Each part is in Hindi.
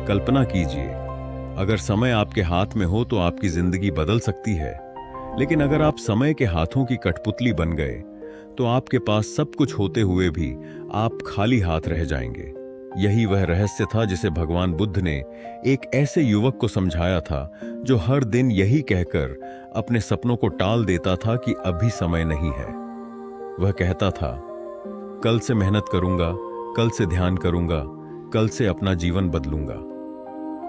कल्पना कीजिए, अगर समय आपके हाथ में हो तो आपकी जिंदगी बदल सकती है, लेकिन अगर आप समय के हाथों की कठपुतली बन गए तो आपके पास सब कुछ होते हुए भी आप खाली हाथ रह जाएंगे। यही वह रहस्य था जिसे भगवान बुद्ध ने एक ऐसे युवक को समझाया था जो हर दिन यही कहकर अपने सपनों को टाल देता था कि अभी समय नहीं है। वह कहता था, कल से मेहनत करूंगा, कल से ध्यान करूंगा, कल से अपना जीवन बदलूंगा।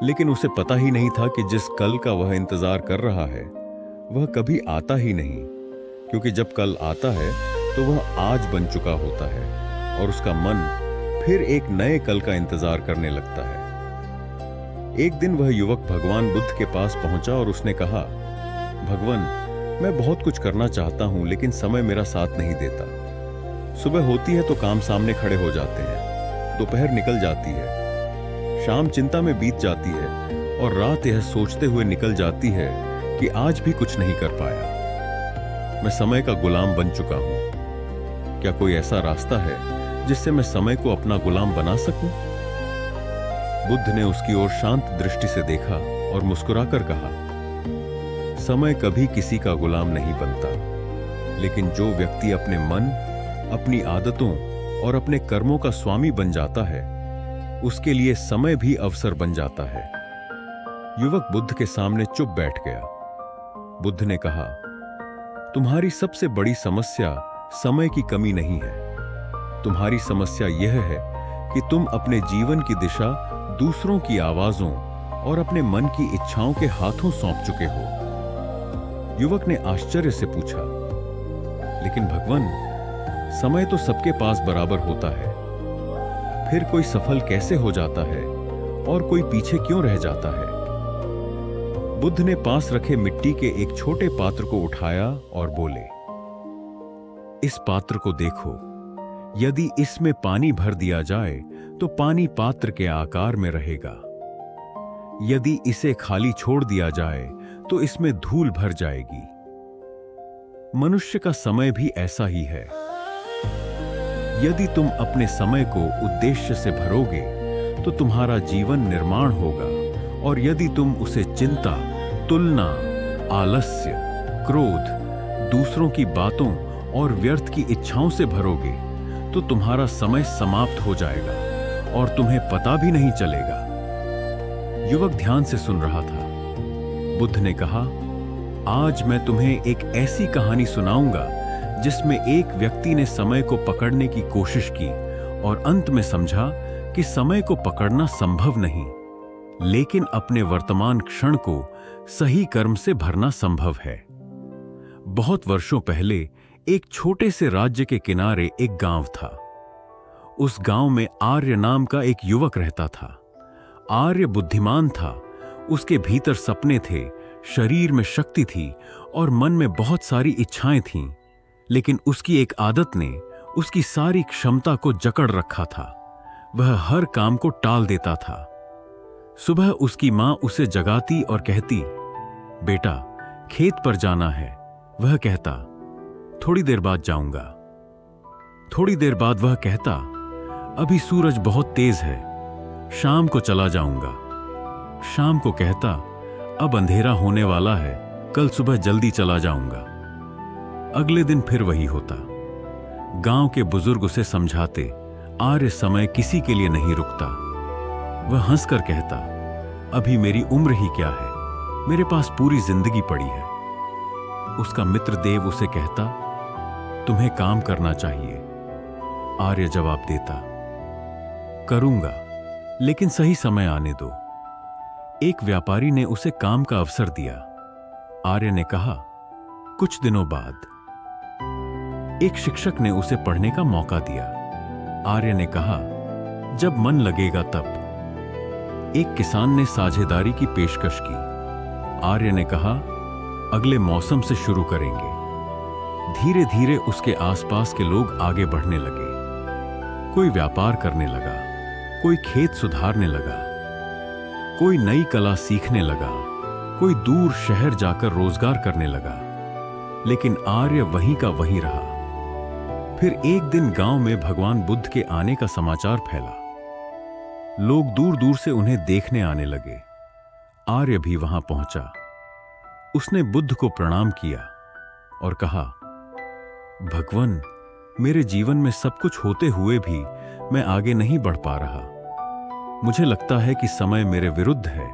लेकिन उसे पता ही नहीं था कि जिस कल का वह इंतजार कर रहा है वह कभी आता ही नहीं, क्योंकि जब कल आता है तो वह आज बन चुका होता है और उसका मन फिर एक नए कल का इंतजार करने लगता है। एक दिन वह युवक भगवान बुद्ध के पास पहुंचा और उसने कहा, भगवान, मैं बहुत कुछ करना चाहता हूं लेकिन समय मेरा साथ नहीं देता। सुबह होती है तो काम सामने खड़े हो जाते हैं, दोपहर निकल जाती है, शाम चिंता में बीत जाती है और रात यह सोचते हुए निकल जाती है कि आज भी कुछ नहीं कर पाया। मैं समय का गुलाम बन चुका हूं। क्या कोई ऐसा रास्ता है जिससे मैं समय को अपना गुलाम बना सकूं? बुद्ध ने उसकी ओर शांत दृष्टि से देखा और मुस्कुराकर कहा, समय कभी किसी का गुलाम नहीं बनता, लेकिन जो व्यक्ति अपने मन, अपनी आदतों और अपने कर्मों का स्वामी बन जाता है, उसके लिए समय भी अवसर बन जाता है। युवक बुद्ध के सामने चुप बैठ गया। बुद्ध ने कहा, तुम्हारी सबसे बड़ी समस्या समय की कमी नहीं है। तुम्हारी समस्या यह है कि तुम अपने जीवन की दिशा दूसरों की आवाजों और अपने मन की इच्छाओं के हाथों सौंप चुके हो। युवक ने आश्चर्य से पूछा, लेकिन भगवान, समय तो सबके पास बराबर होता है, फिर कोई सफल कैसे हो जाता है और कोई पीछे क्यों रह जाता है? बुद्ध ने पास रखे मिट्टी के एक छोटे पात्र को उठाया और बोले, इस पात्र को देखो, यदि इसमें पानी भर दिया जाए तो पानी पात्र के आकार में रहेगा। यदि इसे खाली छोड़ दिया जाए तो इसमें धूल भर जाएगी। मनुष्य का समय भी ऐसा ही है। यदि तुम अपने समय को उद्देश्य से भरोगे तो तुम्हारा जीवन निर्माण होगा, और यदि तुम उसे चिंता, तुलना, आलस्य, क्रोध, दूसरों की बातों और व्यर्थ की इच्छाओं से भरोगे तो तुम्हारा समय समाप्त हो जाएगा और तुम्हें पता भी नहीं चलेगा। युवक ध्यान से सुन रहा था। बुद्ध ने कहा, आज मैं तुम्हें एक ऐसी कहानी सुनाऊंगा जिसमें एक व्यक्ति ने समय को पकड़ने की कोशिश की और अंत में समझा कि समय को पकड़ना संभव नहीं, लेकिन अपने वर्तमान क्षण को सही कर्म से भरना संभव है। बहुत वर्षों पहले एक छोटे से राज्य के किनारे एक गांव था। उस गांव में आर्य नाम का एक युवक रहता था। आर्य बुद्धिमान था, उसके भीतर सपने थे, शरीर में शक्ति थी और मन में बहुत सारी इच्छाएं थीं, लेकिन उसकी एक आदत ने उसकी सारी क्षमता को जकड़ रखा था। वह हर काम को टाल देता था। सुबह उसकी मां उसे जगाती और कहती, बेटा, खेत पर जाना है। वह कहता, थोड़ी देर बाद जाऊंगा। थोड़ी देर बाद वह कहता, अभी सूरज बहुत तेज है, शाम को चला जाऊंगा। शाम को कहता, अब अंधेरा होने वाला है, कल सुबह जल्दी चला जाऊंगा। अगले दिन फिर वही होता। गांव के बुजुर्ग उसे समझाते, आर्य समय किसी के लिए नहीं रुकता। वह हंसकर कहता, अभी मेरी उम्र ही क्या है, मेरे पास पूरी जिंदगी पड़ी है। उसका मित्र देव उसे कहता, तुम्हें काम करना चाहिए। आर्य जवाब देता, करूंगा, लेकिन सही समय आने दो। एक व्यापारी ने उसे काम का अवसर दिया। आर्य ने कहा, कुछ दिनों बाद। एक शिक्षक ने उसे पढ़ने का मौका दिया। आर्य ने कहा, जब मन लगेगा तब। एक किसान ने साझेदारी की पेशकश की। आर्य ने कहा, अगले मौसम से शुरू करेंगे। धीरे धीरे उसके आसपास के लोग आगे बढ़ने लगे। कोई व्यापार करने लगा, कोई खेत सुधारने लगा, कोई नई कला सीखने लगा, कोई दूर शहर जाकर रोजगार करने लगा, लेकिन आर्य वहीं का वहीं रहा। फिर एक दिन गांव में भगवान बुद्ध के आने का समाचार फैला। लोग दूर दूर से उन्हें देखने आने लगे। आर्य भी वहां पहुंचा। उसने बुद्ध को प्रणाम किया और कहा, भगवान, मेरे जीवन में सब कुछ होते हुए भी मैं आगे नहीं बढ़ पा रहा। मुझे लगता है कि समय मेरे विरुद्ध है।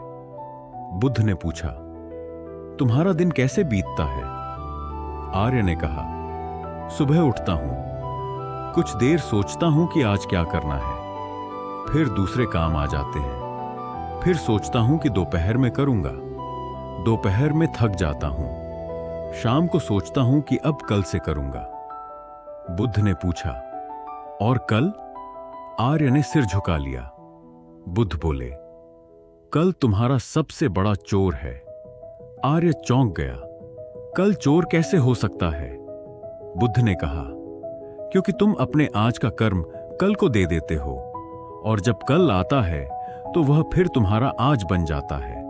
बुद्ध ने पूछा, तुम्हारा दिन कैसे बीतता है? आर्य ने कहा, सुबह उठता हूं, कुछ देर सोचता हूं कि आज क्या करना है, फिर दूसरे काम आ जाते हैं, फिर सोचता हूं कि दोपहर में करूंगा, दोपहर में थक जाता हूं, शाम को सोचता हूं कि अब कल से करूंगा। बुद्ध ने पूछा, और कल? आर्य ने सिर झुका लिया। बुद्ध बोले, कल तुम्हारा सबसे बड़ा चोर है। आर्य चौंक गया। कल चोर कैसे हो सकता है? बुद्ध ने कहा, क्योंकि तुम अपने आज का कर्म कल को दे देते हो, और जब कल आता है तो वह फिर तुम्हारा आज बन जाता है।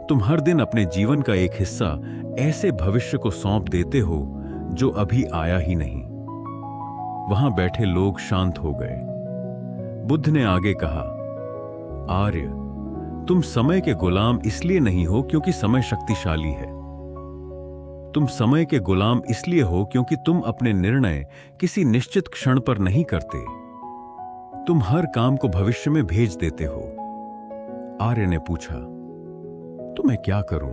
तुम हर दिन अपने जीवन का एक हिस्सा ऐसे भविष्य को सौंप देते हो जो अभी आया ही नहीं। वहां बैठे लोग शांत हो गए। बुद्ध ने आगे कहा, आर्य, तुम समय के गुलाम इसलिए नहीं हो क्योंकि समय शक्तिशाली है। तुम समय के गुलाम इसलिए हो क्योंकि तुम अपने निर्णय किसी निश्चित क्षण पर नहीं करते। तुम हर काम को भविष्य में भेज देते हो। आर्य ने पूछा, तो मैं क्या करूं?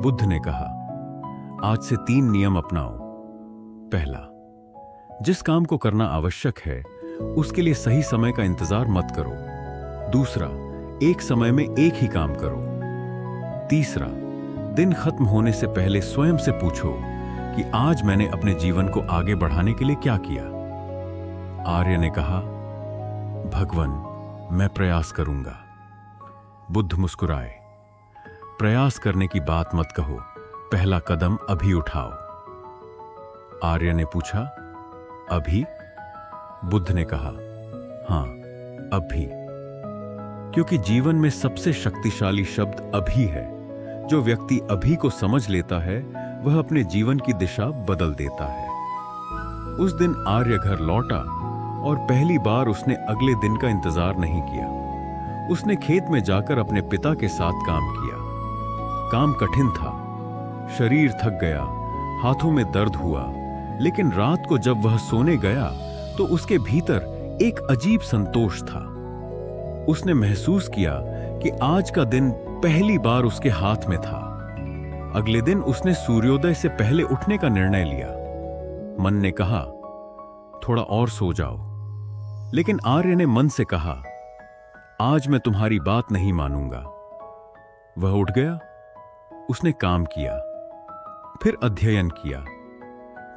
बुद्ध ने कहा, आज से 3 नियम अपनाओ। पहला, जिस काम को करना आवश्यक है उसके लिए सही समय का इंतजार मत करो। दूसरा, एक समय में एक ही काम करो। तीसरा, दिन खत्म होने से पहले स्वयं से पूछो कि आज मैंने अपने जीवन को आगे बढ़ाने के लिए क्या किया। आर्य ने कहा, भगवान, मैं प्रयास करूंगा। बुद्ध मुस्कुराए। प्रयास करने की बात मत कहो, पहला कदम अभी उठाओ। आर्य ने पूछा, अभी? बुद्ध ने कहा, हां, अभी। क्योंकि जीवन में सबसे शक्तिशाली शब्द अभी है। जो व्यक्ति अभी को समझ लेता है वह अपने जीवन की दिशा बदल देता है। उस दिन आर्य घर लौटा और पहली बार उसने अगले दिन का इंतजार नहीं किया। उसने खेत में जाकर अपने पिता के साथ काम किया। काम कठिन था, शरीर थक गया, हाथों में दर्द हुआ, लेकिन रात को जब वह सोने गया तो उसके भीतर एक अजीब संतोष था। उसने महसूस किया कि आज का दिन पहली बार उसके हाथ में था। अगले दिन उसने सूर्योदय से पहले उठने का निर्णय लिया। मन ने कहा, थोड़ा और सो जाओ, लेकिन आर्य ने मन से कहा, आज मैं तुम्हारी बात नहीं मानूंगा। वह उठ गया। उसने काम किया, फिर अध्ययन किया,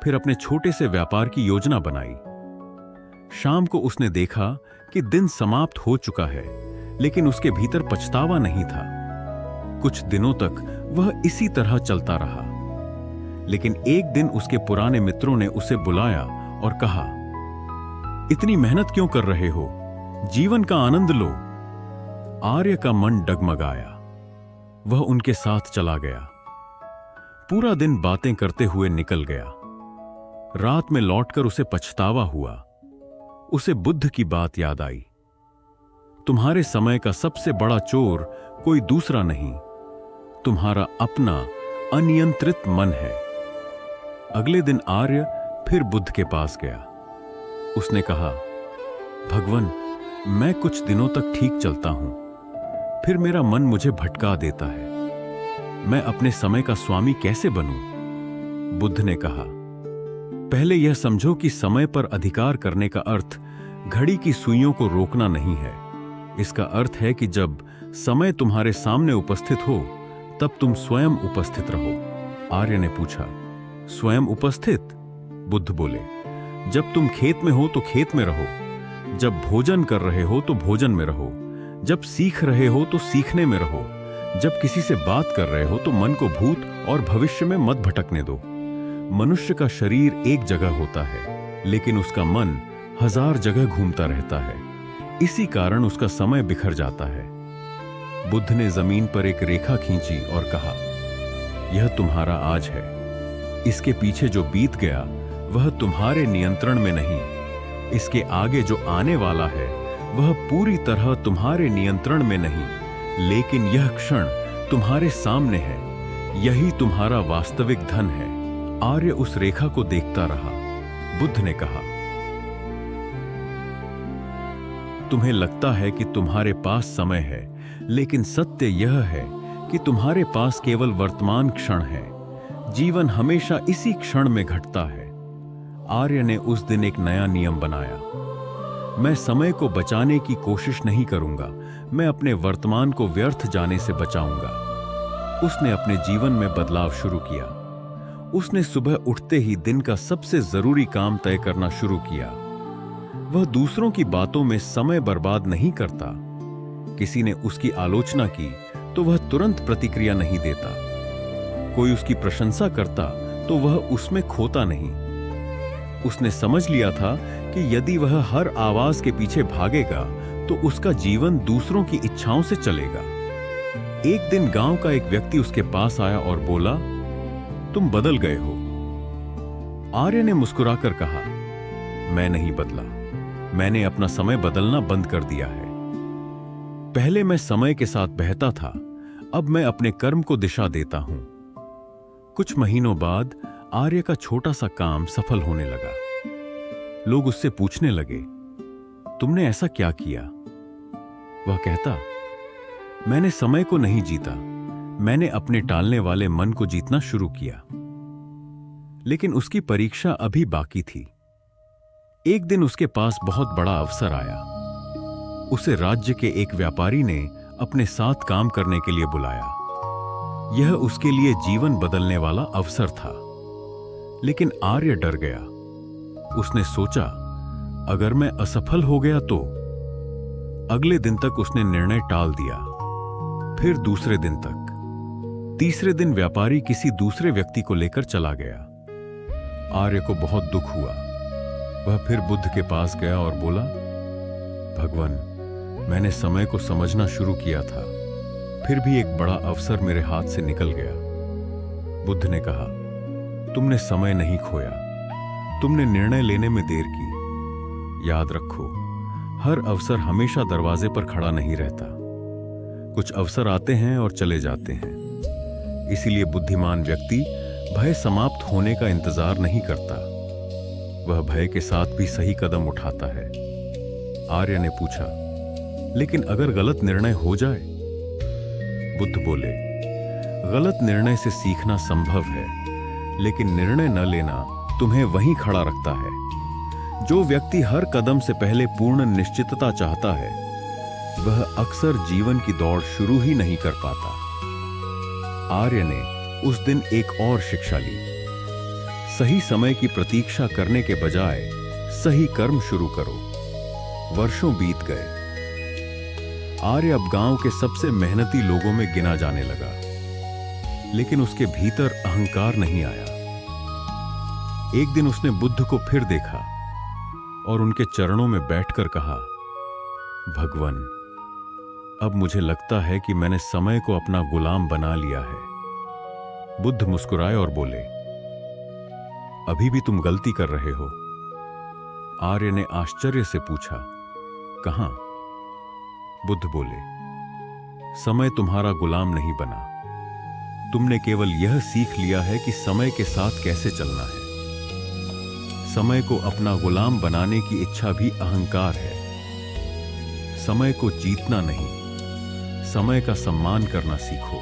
फिर अपने छोटे से व्यापार की योजना बनाई। शाम को उसने देखा कि दिन समाप्त हो चुका है, लेकिन उसके भीतर पछतावा नहीं था। कुछ दिनों तक वह इसी तरह चलता रहा, लेकिन एक दिन उसके पुराने मित्रों ने उसे बुलाया और कहा, इतनी मेहनत क्यों कर रहे हो? जीवन का आनंद लो। आर्य का मन डगमगाया। वह उनके साथ चला गया। पूरा दिन बातें करते हुए निकल गया। रात में लौटकर उसे पछतावा हुआ। उसे बुद्ध की बात याद आई, तुम्हारे समय का सबसे बड़ा चोर कोई दूसरा नहीं, तुम्हारा अपना अनियंत्रित मन है। अगले दिन आर्य फिर बुद्ध के पास गया। उसने कहा, भगवान, मैं कुछ दिनों तक ठीक चलता हूं, फिर मेरा मन मुझे भटका देता है। मैं अपने समय का स्वामी कैसे बनूं? बुद्ध ने कहा, पहले यह समझो कि समय पर अधिकार करने का अर्थ घड़ी की सुइयों को रोकना नहीं है। इसका अर्थ है कि जब समय तुम्हारे सामने उपस्थित हो तब तुम स्वयं उपस्थित रहो। आर्य ने पूछा, स्वयं उपस्थित? बुद्ध बोले, जब तुम खेत में हो तो खेत में रहो, जब भोजन कर रहे हो तो भोजन में रहो, जब सीख रहे हो तो सीखने में रहो, जब किसी से बात कर रहे हो तो मन को भूत और भविष्य में मत भटकने दो। मनुष्य का शरीर एक जगह होता है, लेकिन उसका मन 1000 जगह घूमता रहता है। इसी कारण उसका समय बिखर जाता है। बुद्ध ने जमीन पर एक रेखा खींची और कहा, यह तुम्हारा आज है। इसके पीछे जो बीत गया वह तुम्हारे नियंत्रण में नहीं। इसके आगे जो आने वाला है वह पूरी तरह तुम्हारे नियंत्रण में नहीं, लेकिन यह क्षण तुम्हारे सामने है। यही तुम्हारा वास्तविक धन है। आर्य उस रेखा को देखता रहा। बुद्ध ने कहा, तुम्हें लगता है कि तुम्हारे पास समय है, लेकिन सत्य यह है कि तुम्हारे पास केवल वर्तमान क्षण है। जीवन हमेशा इसी क्षण में घटता है। आर्य ने उस दिन एक नया नियम बनाया। मैं समय को बचाने की कोशिश नहीं करूंगा, मैं अपने वर्तमान को व्यर्थ जाने से बचाऊंगा। उसने अपने जीवन में बदलाव शुरू किया। उसने सुबह उठते ही दिन का सबसे जरूरी काम तय करना शुरू किया। वह दूसरों की बातों में समय बर्बाद नहीं करता। किसी ने उसकी आलोचना की तो वह तुरंत प्रतिक्रिया नहीं देता। कोई उसकी प्रशंसा करता तो वह उसमें खोता नहीं। उसने समझ लिया था कि यदि वह हर आवाज के पीछे भागेगा तो उसका जीवन दूसरों की इच्छाओं से चलेगा। एक दिन गांव का एक व्यक्ति उसके पास आया और बोला, तुम बदल गए हो। आर्य ने मुस्कुराकर कहा, मैं नहीं बदला, मैंने अपना समय बदलना बंद कर दिया है। पहले मैं समय के साथ बहता था, अब मैं अपने कर्म को दिशा देता हूं। कुछ महीनों बाद आर्य का छोटा सा काम सफल होने लगा। लोग उससे पूछने लगे, तुमने ऐसा क्या किया? वह कहता, मैंने समय को नहीं जीता, मैंने अपने टालने वाले मन को जीतना शुरू किया। लेकिन उसकी परीक्षा अभी बाकी थी। एक दिन उसके पास बहुत बड़ा अवसर आया। उसे राज्य के एक व्यापारी ने अपने साथ काम करने के लिए बुलाया। यह उसके लिए जीवन बदलने वाला अवसर था। लेकिन आर्य डर गया। उसने सोचा, अगर मैं असफल हो गया तो? अगले दिन तक उसने निर्णय टाल दिया। फिर दूसरे दिन तक। तीसरे दिन व्यापारी किसी दूसरे व्यक्ति को लेकर चला गया। आर्य को बहुत दुख हुआ। वह फिर बुद्ध के पास गया और बोला, भगवान, मैंने समय को समझना शुरू किया था, फिर भी एक बड़ा अवसर मेरे हाथ से निकल गया। बुद्ध ने कहा, तुमने समय नहीं खोया, तुमने निर्णय लेने में देर की। याद रखो, हर अवसर हमेशा दरवाजे पर खड़ा नहीं रहता। कुछ अवसर आते हैं और चले जाते हैं। इसीलिए बुद्धिमान व्यक्ति भय समाप्त होने का इंतजार नहीं करता, वह भय के साथ भी सही कदम उठाता है। आर्य ने पूछा, लेकिन अगर गलत निर्णय हो जाए? बुद्ध बोले, गलत निर्णय से सीखना संभव है, लेकिन निर्णय न लेना तुम्हें वहीं खड़ा रखता है। जो व्यक्ति हर कदम से पहले पूर्ण निश्चितता चाहता है, वह अक्सर जीवन की दौड़ शुरू ही नहीं कर पाता। आर्य ने उस दिन एक और शिक्षा ली। सही समय की प्रतीक्षा करने के बजाय सही कर्म शुरू करो। वर्षों बीत गए। आर्य अब गांव के सबसे मेहनती लोगों में गिना जाने लगा, लेकिन उसके भीतर अहंकार नहीं आया। एक दिन उसने बुद्ध को फिर देखा और उनके चरणों में बैठकर कहा, भगवान, अब मुझे लगता है कि मैंने समय को अपना गुलाम बना लिया है। बुद्ध मुस्कुराए और बोले, अभी भी तुम गलती कर रहे हो। आर्य ने आश्चर्य से पूछा, कहां? बुद्ध बोले, समय तुम्हारा गुलाम नहीं बना। तुमने केवल यह सीख लिया है कि समय के साथ कैसे चलना है। समय को अपना गुलाम बनाने की इच्छा भी अहंकार है। समय को जीतना नहीं, समय का सम्मान करना सीखो।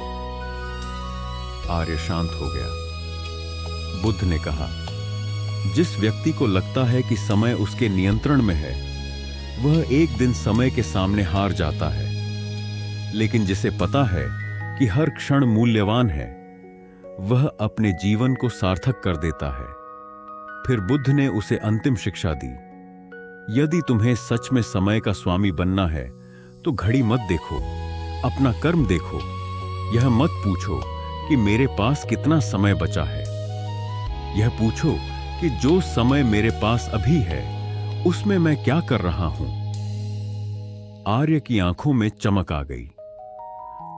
आर्य शांत हो गया। बुद्ध ने कहा, जिस व्यक्ति को लगता है कि समय उसके नियंत्रण में है, वह एक दिन समय के सामने हार जाता है। लेकिन जिसे पता है कि हर क्षण मूल्यवान है, वह अपने जीवन को सार्थक कर देता है। फिर बुद्ध ने उसे अंतिम शिक्षा दी, यदि तुम्हें सच में समय का स्वामी बनना है तो घड़ी मत देखो, अपना कर्म देखो। यह मत पूछो कि मेरे पास कितना समय बचा है। यह पूछो कि जो समय मेरे पास अभी है, उसमें मैं क्या कर रहा हूं। आर्य की आंखों में चमक आ गई।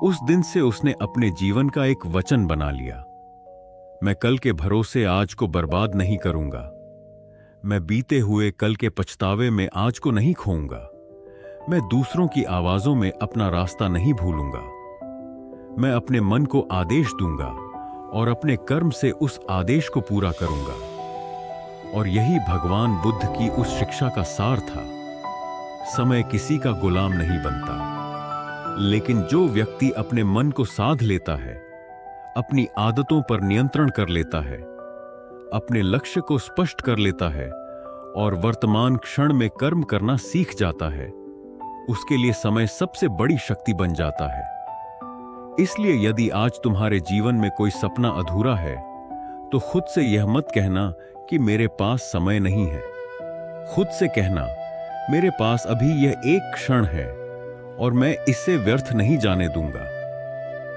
उस दिन से उसने अपने जीवन का एक वचन बना लिया, मैं कल के भरोसे आज को बर्बाद नहीं करूंगा। मैं बीते हुए कल के पछतावे में आज को नहीं खोऊंगा। मैं दूसरों की आवाजों में अपना रास्ता नहीं भूलूंगा। मैं अपने मन को आदेश दूंगा और अपने कर्म से उस आदेश को पूरा करूंगा। और यही भगवान बुद्ध की उस शिक्षा का सार था। समय किसी का गुलाम नहीं बनता, लेकिन जो व्यक्ति अपने मन को साध लेता है, अपनी आदतों पर नियंत्रण कर लेता है, अपने लक्ष्य को स्पष्ट कर लेता है और वर्तमान क्षण में कर्म करना सीख जाता है, उसके लिए समय सबसे बड़ी शक्ति बन जाता है। इसलिए यदि आज तुम्हारे जीवन में कोई सपना अधूरा है, तो खुद से यह मत कहना कि मेरे पास समय नहीं है। खुद से कहना, मेरे पास अभी यह एक क्षण है और मैं इससे व्यर्थ नहीं जाने दूंगा।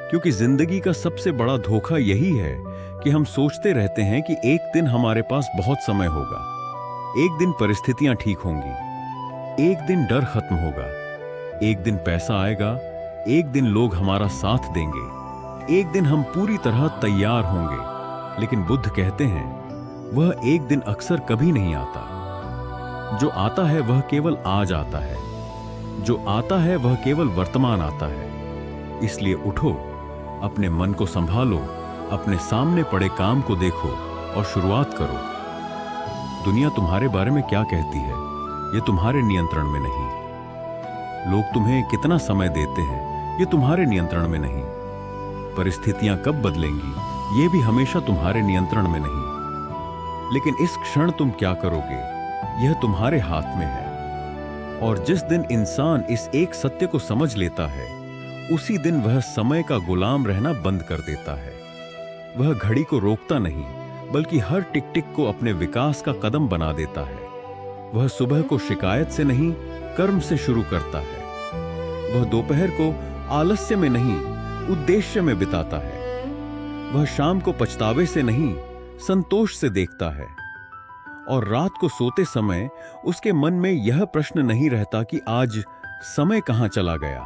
क्योंकि जिंदगी का सबसे बड़ा धोखा यही है कि हम सोचते रहते हैं कि एक दिन हमारे पास बहुत समय होगा, एक दिन परिस्थितियां ठीक होंगी, एक दिन डर खत्म होगा, एक दिन पैसा आएगा, एक दिन लोग हमारा साथ देंगे, एक दिन हम पूरी तरह तैयार होंगे। लेकिन बुद्ध कहते हैं, वह एक दिन अक्सर कभी नहीं आता। जो आता है वह केवल आज आता है, जो आता है वह केवल वर्तमान आता है। इसलिए उठो, अपने मन को संभालो, अपने सामने पड़े काम को देखो और शुरुआत करो। दुनिया तुम्हारे बारे में क्या कहती है, यह तुम्हारे नियंत्रण में नहीं। लोग तुम्हें कितना समय देते हैं, यह तुम्हारे नियंत्रण में नहीं। परिस्थितियां कब बदलेंगी, यह भी हमेशा तुम्हारे नियंत्रण में नहीं। लेकिन इस क्षण तुम क्या करोगे, यह तुम्हारे हाथ में है। और जिस दिन इंसान इस एक सत्य को समझ लेता है, उसी दिन वह समय का गुलाम रहना बंद कर देता है। वह घड़ी को रोकता नहीं, बल्कि हर टिक टिक को अपने विकास का कदम बना देता है। वह सुबह को शिकायत से नहीं, कर्म से शुरू करता है। वह दोपहर को आलस्य में नहीं, उद्देश्य में बिताता है। वह शाम को पछतावे से नहीं, संतोष से देखता है। और रात को सोते समय उसके मन में यह प्रश्न नहीं रहता कि आज समय कहां चला गया,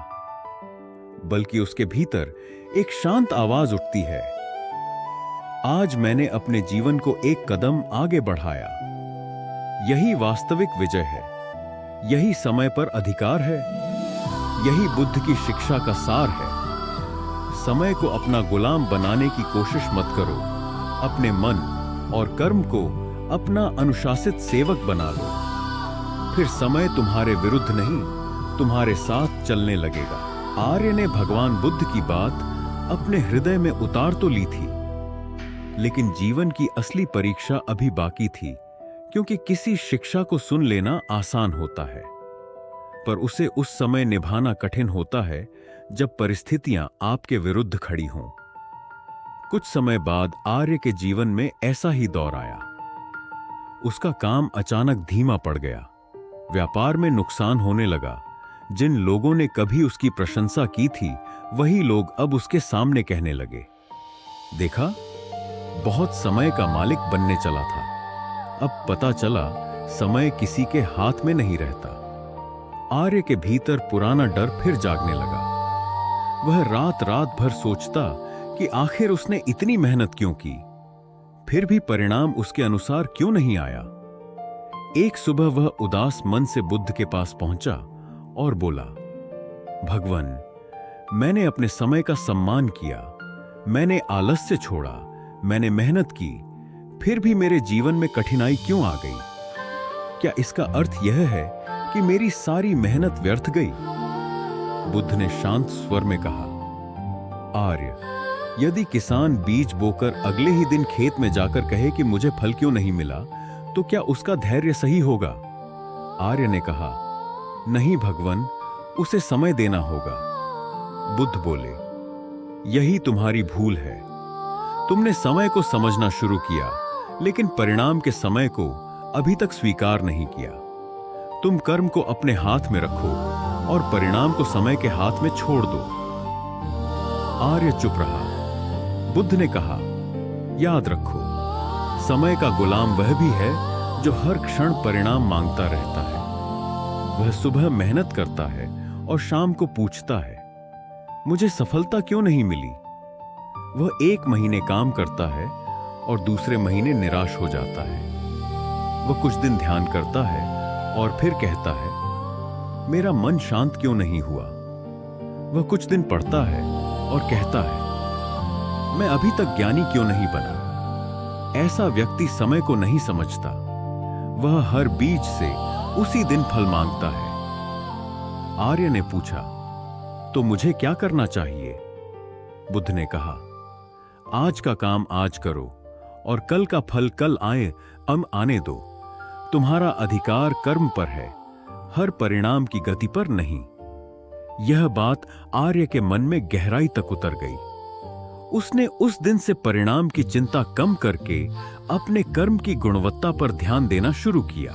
बल्कि उसके भीतर एक शांत आवाज उठती है, आज मैंने अपने जीवन को एक कदम आगे बढ़ाया। यही वास्तविक विजय है, यही समय पर अधिकार है, यही बुद्ध की शिक्षा का सार है। समय को अपना गुलाम बनाने की कोशिश मत करो, अपने मन और कर्म को अपना अनुशासित सेवक बना लो। फिर समय तुम्हारे विरुद्ध नहीं, तुम्हारे साथ चलने लगेगा। आर्य ने भगवान बुद्ध की बात अपने हृदय में उतार तो ली थी, लेकिन जीवन की असली परीक्षा अभी बाकी थी। क्योंकि किसी शिक्षा को सुन लेना आसान होता है, पर उसे उस समय निभाना कठिन होता है जब परिस्थितियां आपके विरुद्ध खड़ी हों। कुछ समय बाद आर्य के जीवन में ऐसा ही दौर आया। उसका काम अचानक धीमा पड़ गया, व्यापार में नुकसान होने लगा। जिन लोगों ने कभी उसकी प्रशंसा की थी, वही लोग अब उसके सामने कहने लगे, देखा, बहुत समय का मालिक बनने चला था। अब पता चला समय किसी के हाथ में नहीं रहता। आर्य के भीतर पुराना डर फिर जागने लगा। वह रात रात भर सोचता कि आखिर उसने इतनी मेहनत क्यों की, फिर भी परिणाम उसके अनुसार क्यों नहीं आया। एक सुबह वह उदास मन से बुद्ध के पास पहुंचा और बोला, भगवान, मैंने अपने समय का सम्मान किया, मैंने आलस्य छोड़ा, मैंने मेहनत की, फिर भी मेरे जीवन में कठिनाई क्यों आ गई? क्या इसका अर्थ यह है कि मेरी सारी मेहनत व्यर्थ गई? बुद्ध ने शांत स्वर में कहा, आर्य, यदि किसान बीज बोकर अगले ही दिन खेत में जाकर कहे कि मुझे फल क्यों नहीं मिला, तो क्या उसका धैर्य सही होगा? आर्य ने कहा, नहीं भगवान, उसे समय देना होगा। बुद्ध बोले, यही तुम्हारी भूल है। तुमने समय को समझना शुरू किया, लेकिन परिणाम के समय को अभी तक स्वीकार नहीं किया। तुम कर्म को अपने हाथ में रखो और परिणाम को समय के हाथ में छोड़ दो। आर्य चुप रहा। बुद्ध ने कहा, याद रखो, समय का गुलाम वह भी है जो हर क्षण परिणाम मांगता रहता है। वह सुबह मेहनत करता है और शाम को पूछता है, मुझे सफलता क्यों नहीं मिली? वह 1 महीने काम करता है और दूसरे महीने निराश हो जाता है। वह कुछ दिन ध्यान करता है और फिर कहता है, मेरा मन शांत क्यों नहीं हुआ। वह कुछ दिन पढ़ता है और कहता है, मैं अभी तक ज्ञानी क्यों नहीं बना। ऐसा व्यक्ति समय को नहीं समझता। वह हर बीज से उसी दिन फल मांगता है। आर्य ने पूछा, तो मुझे क्या करना चाहिए? बुद्ध ने कहा, आज का काम आज करो और कल का फल कल आने दो। तुम्हारा अधिकार कर्म पर है, हर परिणाम की गति पर नहीं। यह बात आर्य के मन में गहराई तक उतर गई। उसने उस दिन से परिणाम की चिंता कम करके अपने कर्म की गुणवत्ता पर ध्यान देना शुरू किया।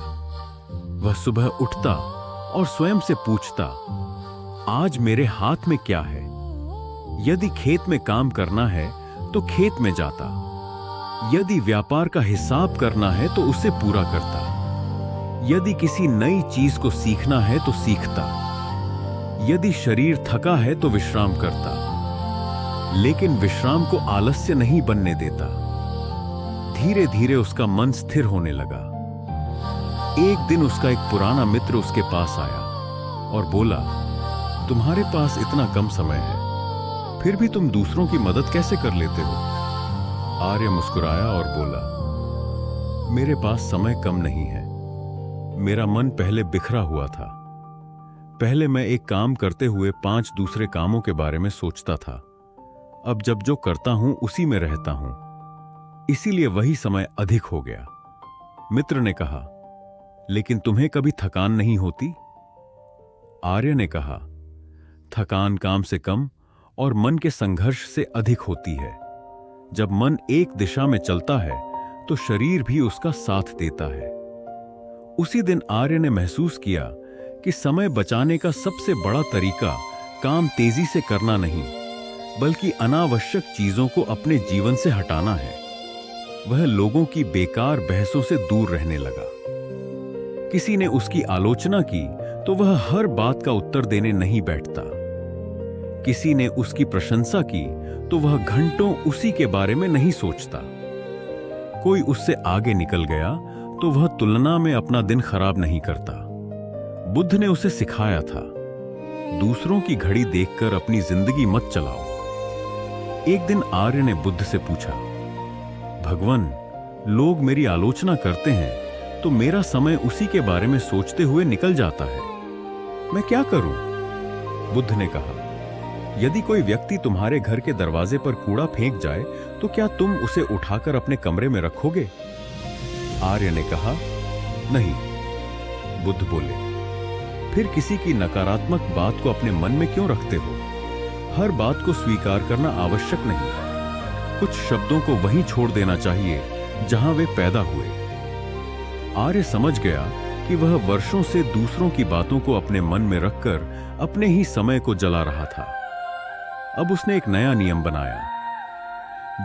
वह सुबह उठता और स्वयं से पूछता, आज मेरे हाथ में क्या है? यदि खेत में काम करना है तो खेत में जाता, यदि व्यापार का हिसाब करना है तो उसे पूरा करता, यदि किसी नई चीज को सीखना है तो सीखता, यदि शरीर थका है तो विश्राम करता, लेकिन विश्राम को आलस्य नहीं बनने देता। धीरे धीरे उसका मन स्थिर होने लगा। एक दिन उसका एक पुराना मित्र उसके पास आया और बोला, तुम्हारे पास इतना कम समय है, फिर भी तुम दूसरों की मदद कैसे कर लेते हो? आर्य मुस्कुराया और बोला, मेरे पास समय कम नहीं है। मेरा मन पहले बिखरा हुआ था। पहले मैं एक काम करते हुए 5 दूसरे कामों के बारे में सोचता था। अब जब जो करता हूं उसी में रहता हूं, इसीलिए वही समय अधिक हो गया। मित्र ने कहा, लेकिन तुम्हें कभी थकान नहीं होती? आर्य ने कहा, थकान काम से कम और मन के संघर्ष से अधिक होती है। जब मन एक दिशा में चलता है तो शरीर भी उसका साथ देता है। उसी दिन आर्य ने महसूस किया कि समय बचाने का सबसे बड़ा तरीका काम तेजी से करना नहीं, बल्कि अनावश्यक चीजों को अपने जीवन से हटाना है। वह लोगों की बेकार बहसों से दूर रहने लगा। किसी ने उसकी आलोचना की तो वह हर बात का उत्तर देने नहीं बैठता। किसी ने उसकी प्रशंसा की तो वह घंटों उसी के बारे में नहीं सोचता। कोई उससे आगे निकल गया तो वह तुलना में अपना दिन खराब नहीं करता। बुद्ध ने उसे सिखाया था, दूसरों की घड़ी देखकर अपनी जिंदगी मत चलाओ। एक दिन आर्य ने बुद्ध से पूछा, भगवान, लोग मेरी आलोचना करते हैं तो मेरा समय उसी के बारे में सोचते हुए निकल जाता है, मैं क्या करूं? बुद्ध ने कहा, यदि कोई व्यक्ति तुम्हारे घर के दरवाजे पर कूड़ा फेंक जाए तो क्या तुम उसे उठाकर अपने कमरे में रखोगे? आर्य ने कहा, नहीं। बुद्ध बोले, फिर किसी की नकारात्मक बात को अपने मन में क्यों रखते हो? हर बात को स्वीकार करना आवश्यक नहीं। कुछ शब्दों को वहीं छोड़ देना चाहिए जहां वे पैदा हुए। आर्य समझ गया कि वह वर्षों से दूसरों की बातों को अपने मन में रखकर अपने ही समय को जला रहा था। अब उसने एक नया नियम बनाया,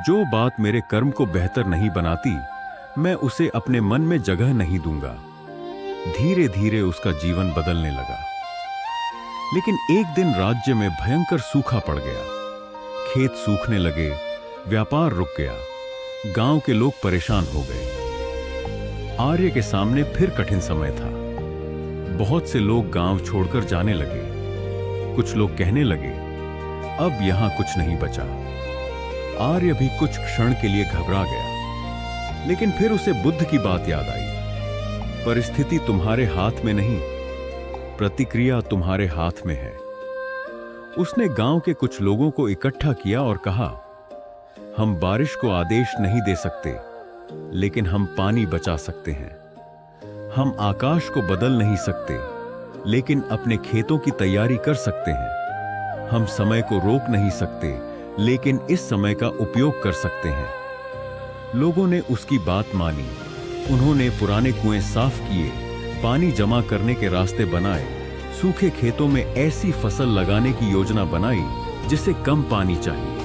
जो बात मेरे कर्म को बेहतर नहीं बनाती, मैं उसे अपने मन में जगह नहीं दूंगा। धीरे धीरे उसका जीवन बदलने लगा। लेकिन एक दिन राज्य में भयंकर सूखा पड़ गया। खेत सूखने लगे, व्यापार रुक गया, गांव के लोग परेशान हो गए। आर्य के सामने फिर कठिन समय था। बहुत से लोग गांव छोड़कर जाने लगे। कुछ लोग कहने लगे, अब यहां कुछ नहीं बचा। आर्य भी कुछ क्षण के लिए घबरा गया, लेकिन फिर उसे बुद्ध की बात याद आई, परिस्थिति तुम्हारे हाथ में नहीं, प्रतिक्रिया तुम्हारे हाथ में है। उसने गांव के कुछ लोगों को इकट्ठा किया और कहा, हम बारिश को आदेश नहीं दे सकते, लेकिन हम पानी बचा सकते हैं। हम आकाश को बदल नहीं सकते, लेकिन अपने खेतों की तैयारी कर सकते हैं। हम समय को रोक नहीं सकते, लेकिन इस समय का उपयोग कर सकते हैं। लोगों ने उसकी बात मानी। उन्होंने पुराने कुएं साफ किए, पानी जमा करने के रास्ते बनाए, सूखे खेतों में ऐसी फसल लगाने की योजना बनाई जिसे कम पानी चाहिए।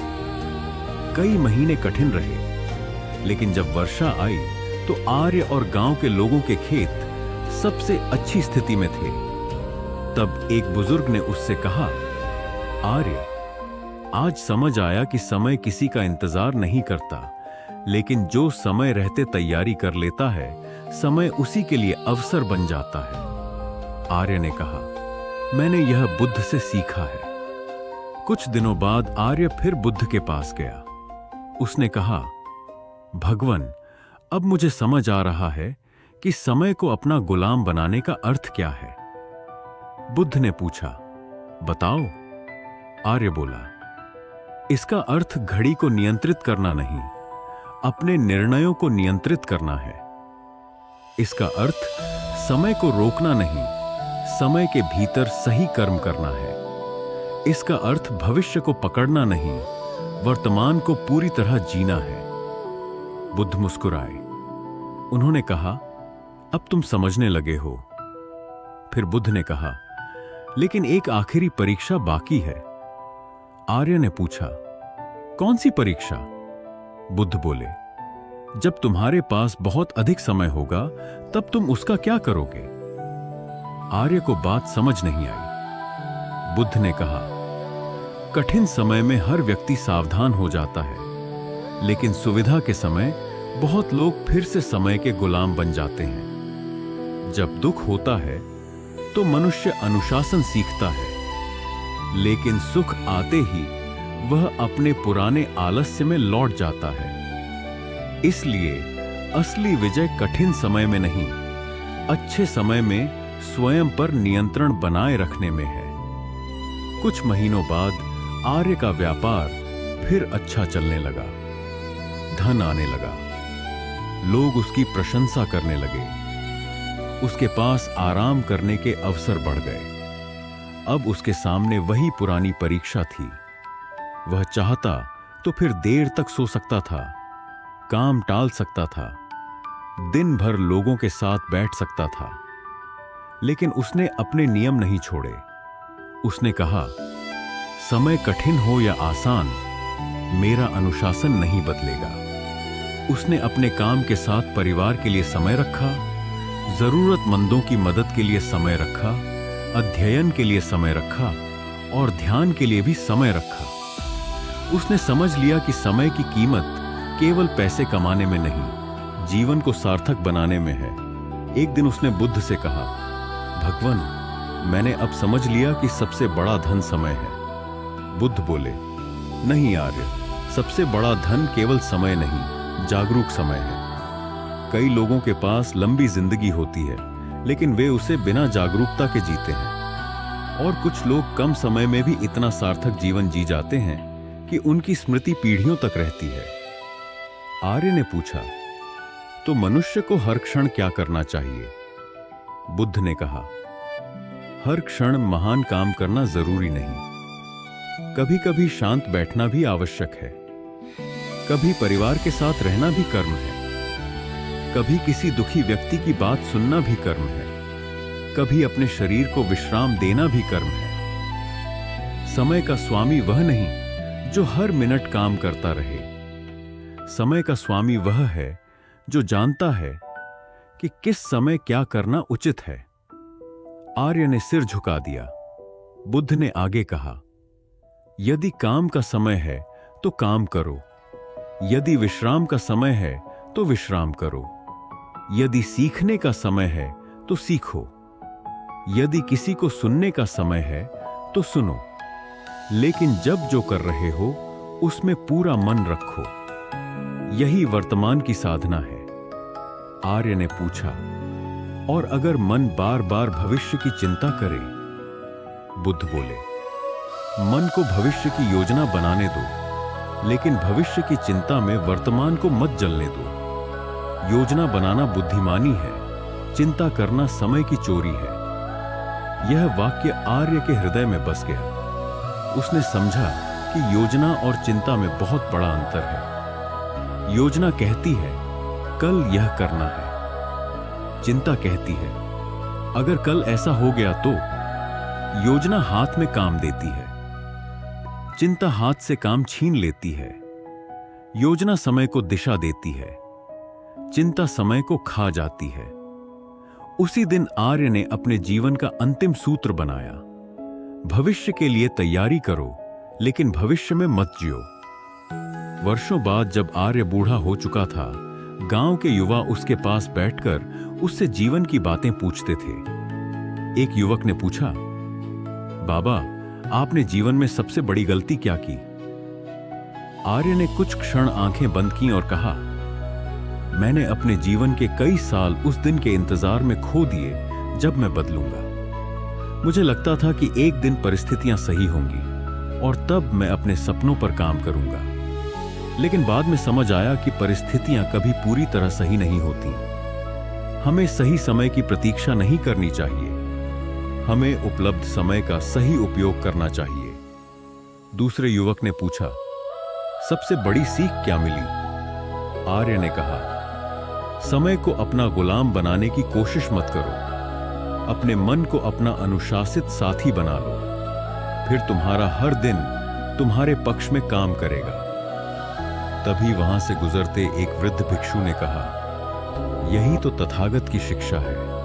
कई महीने कठिन रहे, लेकिन जब वर्षा आई तो आर्य और गांव के लोगों के खेत सबसे अच्छी स्थिति में थे। तब एक बुजुर्ग ने उससे कहा, आर्य, आज समझ आया कि समय किसी का इंतजार नहीं करता, लेकिन जो समय रहते तैयारी कर लेता है, समय उसी के लिए अवसर बन जाता है। आर्य ने कहा, मैंने यह बुद्ध से सीखा है। कुछ दिनों बाद आर्य फिर बुद्ध के पास गया। उसने कहा, भगवन, अब मुझे समझ आ रहा है कि समय को अपना गुलाम बनाने का अर्थ क्या है। बुद्ध ने पूछा, बताओ। आर्य बोला, इसका अर्थ घड़ी को नियंत्रित करना नहीं, अपने निर्णयों को नियंत्रित करना है। इसका अर्थ समय को रोकना नहीं, समय के भीतर सही कर्म करना है। इसका अर्थ भविष्य को पकड़ना नहीं, वर्तमान को पूरी तरह जीना है। बुद्ध मुस्कुराए। उन्होंने कहा, अब तुम समझने लगे हो। फिर बुद्ध ने कहा, लेकिन एक आखिरी परीक्षा बाकी है। आर्य ने पूछा, कौन सी परीक्षा? बुद्ध बोले, जब तुम्हारे पास बहुत अधिक समय होगा तब तुम उसका क्या करोगे? आर्य को बात समझ नहीं आई। बुद्ध ने कहा, कठिन समय में हर व्यक्ति सावधान हो जाता है, लेकिन सुविधा के समय बहुत लोग फिर से समय के गुलाम बन जाते हैं। जब दुख होता है तो मनुष्य अनुशासन सीखता है, लेकिन सुख आते ही वह अपने पुराने आलस्य में लौट जाता है। इसलिए असली विजय कठिन समय में नहीं, अच्छे समय में स्वयं पर नियंत्रण बनाए रखने में है। कुछ महीनों बाद आर्य का व्यापार फिर अच्छा चलने लगा। धन आने लगा, लोग उसकी प्रशंसा करने लगे। उसके पास आराम करने के अवसर बढ़ गए। अब उसके सामने वही पुरानी परीक्षा थी। वह चाहता तो फिर देर तक सो सकता था, काम टाल सकता था, दिन भर लोगों के साथ बैठ सकता था, लेकिन उसने अपने नियम नहीं छोड़े। उसने कहा, समय कठिन हो या आसान, मेरा अनुशासन नहीं बदलेगा। उसने अपने काम के साथ परिवार के लिए समय रखा, जरूरतमंदों की मदद के लिए समय रखा, अध्ययन के लिए समय रखा और ध्यान के लिए भी समय रखा। उसने समझ लिया कि समय की कीमत केवल पैसे कमाने में नहीं, जीवन को सार्थक बनाने में है। एक दिन उसने बुद्ध से कहा, भगवन, मैंने अब समझ लिया कि सबसे बड़ा धन समय है। बुद्ध बोले, नहीं आर्य, सबसे बड़ा धन केवल समय नहीं, जागरूक समय है। कई लोगों के पास लंबी जिंदगी होती है, लेकिन वे उसे बिना जागरूकता के जीते हैं। और कुछ लोग कम समय में भी इतना सार्थक जीवन जी जाते हैं कि उनकी स्मृति पीढ़ियों तक रहती है। आर्य ने पूछा, तो मनुष्य को हर क्षण क्या करना चाहिए? बुद्ध ने कहा, हर क्षण महान काम करना जरूरी नहीं, कभी कभी शांत बैठना भी आवश्यक है। कभी परिवार के साथ रहना भी कर्म है। कभी किसी दुखी व्यक्ति की बात सुनना भी कर्म है। कभी अपने शरीर को विश्राम देना भी कर्म है। समय का स्वामी वह नहीं जो हर मिनट काम करता रहे। समय का स्वामी वह है जो जानता है कि किस समय क्या करना उचित है। आर्य ने सिर झुका दिया। बुद्ध ने आगे कहा, यदि काम का समय है तो काम करो, यदि विश्राम का समय है तो विश्राम करो, यदि सीखने का समय है तो सीखो, यदि किसी को सुनने का समय है तो सुनो, लेकिन जब जो कर रहे हो उसमें पूरा मन रखो। यही वर्तमान की साधना है। आर्य ने पूछा, और अगर मन बार बार भविष्य की चिंता करे? बुद्ध बोले, मन को भविष्य की योजना बनाने दो, लेकिन भविष्य की चिंता में वर्तमान को मत जलने दो। योजना बनाना बुद्धिमानी है, चिंता करना समय की चोरी है। यह वाक्य आर्य के हृदय में बस गया। उसने समझा कि योजना और चिंता में बहुत बड़ा अंतर है। योजना कहती है कल यह करना है, चिंता कहती है अगर कल ऐसा हो गया तो। योजना हाथ में काम देती है, चिंता हाथ से काम छीन लेती है। योजना समय को दिशा देती है, चिंता समय को खा जाती है। उसी दिन आर्य ने अपने जीवन का अंतिम सूत्र बनाया, भविष्य के लिए तैयारी करो, लेकिन भविष्य में मत जियो। वर्षों बाद जब आर्य बूढ़ा हो चुका था, गांव के युवा उसके पास बैठकर उससे जीवन की बातें पूछते थे। एक युवक ने पूछा, बाबा, आपने जीवन में सबसे बड़ी गलती क्या की? आर्य ने कुछ क्षण आंखें बंद की और कहा, मैंने अपने जीवन के कई साल उस दिन के इंतजार में खो दिए जब मैं बदलूंगा। मुझे लगता था कि एक दिन परिस्थितियां सही होंगी और तब मैं अपने सपनों पर काम करूंगा। लेकिन बाद में समझ आया कि परिस्थितियां कभी पूरी तरह सही नहीं होती। हमें सही समय की प्रतीक्षा नहीं करनी चाहिए, हमें उपलब्ध समय का सही उपयोग करना चाहिए। दूसरे युवक ने पूछा, सबसे बड़ी सीख क्या मिली? आर्य ने कहा, समय को अपना गुलाम बनाने की कोशिश मत करो। अपने मन को अपना अनुशासित साथी बना लो, फिर तुम्हारा हर दिन तुम्हारे पक्ष में काम करेगा। तभी वहां से गुजरते एक वृद्ध भिक्षु ने कहा, यही तो तथागत की शिक्षा है।